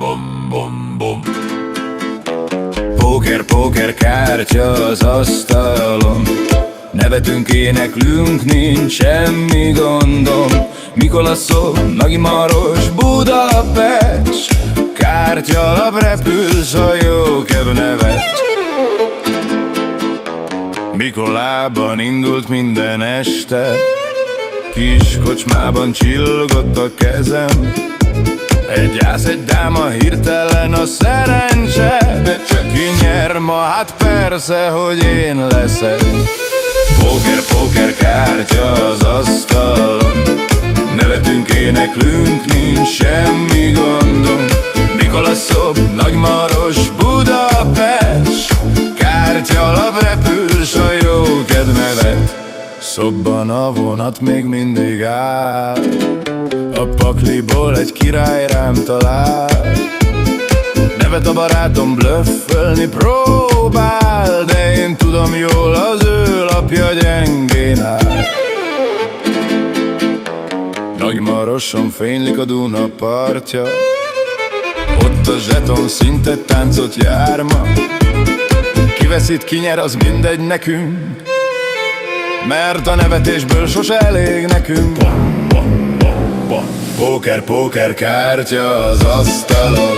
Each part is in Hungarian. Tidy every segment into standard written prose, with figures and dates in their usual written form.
bom, bom, bom. Póker, póker kártya az asztalon, nevetünk, éneklünk, nincs semmi gondom. Mikolaszov, Nagymaros, Budapest, kártyalap repül, s a jókedv nevet. Mikolában indult minden este, kis kocsmában csillogott a kezem. Egy ász, egy dáma, hirtelen a szerencse, de csak ki nyer ma? Hát persze, hogy én leszek. Póker, póker kártya az asztalon, nevetünk, éneklünk, nincs semmi gondom. Mikolaszov, Nagymaros, Budapest, kártyalap repül, s a jókedv nevet. Szobban a vonat még mindig áll, a pakliból egy király rám talál. Nevet a barátom, blöffölni próbál, de én tudom jól, az ő lapja gyengén áll. Nagymaroson fénylik a Duna partja, ott a zseton szinte táncot jár ma. Ki veszít, ki nyer, az mindegy nekünk, mert a nevetésből sose elég nekünk. Póker, póker kártya az asztalon,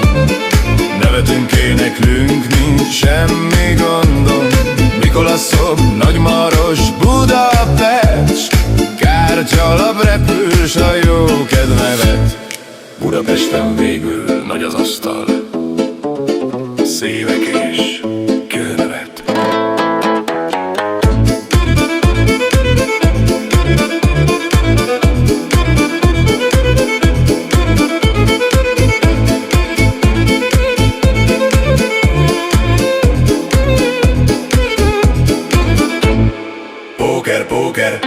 nevetünk, éneklünk, nincs semmi gondom. Mikolaszov, Nagymaros, Budapest, kártyalap repül, s a jókedv nevet. Budapesten végül nagy az asztal, szívek és kőnevet. Póker, póker